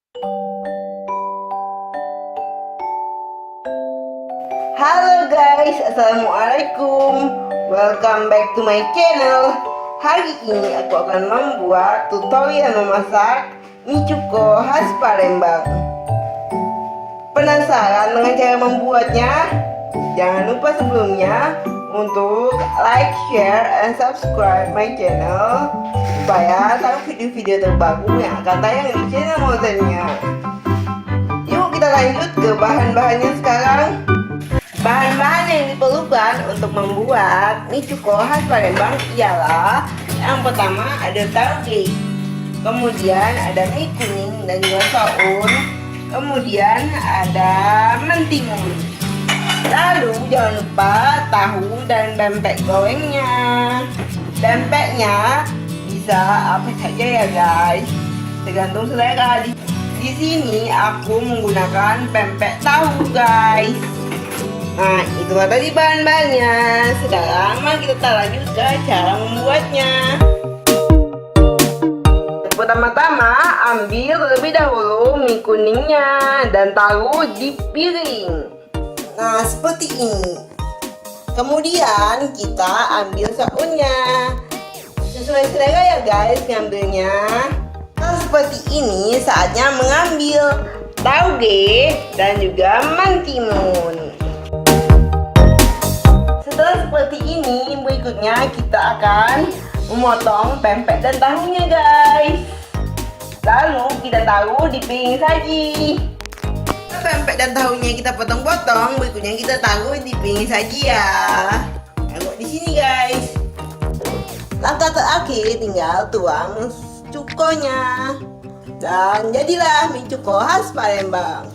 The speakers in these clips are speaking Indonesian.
Halo guys, assalamualaikum. Welcome back to my channel. Hari ini aku akan membuat tutorial memasak mie cuko khas Palembang. Penasaran dengan cara membuatnya? Jangan lupa sebelumnya untuk like, share, and subscribe my channel supaya tahu video-video terbaru yang akan tayang di channel Mozennya. Yuk kita lanjut ke bahan-bahannya sekarang. Bahan-bahan yang diperlukan untuk membuat mie cuko khas Palembang ialah yang pertama ada tauge, kemudian ada mie kuning dan juga soun, kemudian ada mentimun. Lalu jangan lupa tahu dan pempek gorengnya. Pempeknya bisa apa saja ya guys, tergantung selera. Di sini aku menggunakan pempek tahu guys. Nah, itulah tadi bahan-bahannya. Sekarang mari kita lanjut ke cara membuatnya. Pertama-tama ambil terlebih dahulu mie kuningnya dan taruh di piring. Nah, seperti ini. Kemudian kita ambil sounnya. Sesuai selera ya guys ngambilnya. Nah, seperti ini saatnya mengambil tauge dan juga mentimun. Setelah seperti ini, berikutnya kita akan memotong pempek dan tahunya guys. Lalu kita taruh di piring saji. Pempek dan tahunya kita potong-potong, berikutnya kita taruh di piring saji ya. Taruh di sini guys. Langkah terakhir tinggal tuang cukonya. Dan jadilah mie cuko khas Palembang.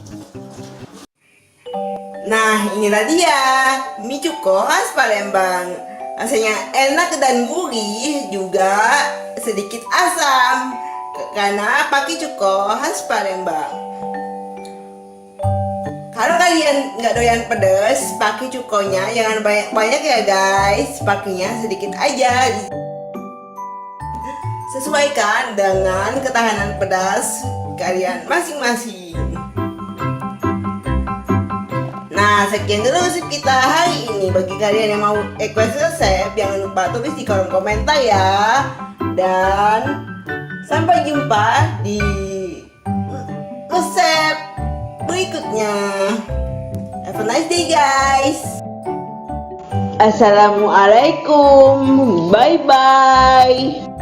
Nah, inilah dia mie cuko khas Palembang. Rasanya enak dan gurih, juga sedikit asam karena pakai cuko khas Palembang. Kalau kalian nggak doyan pedas, pakai cukonya jangan banyak-banyak ya guys, pakainya sedikit aja. Sesuaikan dengan ketahanan pedas kalian masing-masing. Nah, sekian dulu resep kita hari ini. Bagi kalian yang mau request resep, jangan lupa tulis di kolom komentar ya. Dan sampai jumpa di resep berikutnya. Have a nice day guys. Assalamualaikum. Bye bye.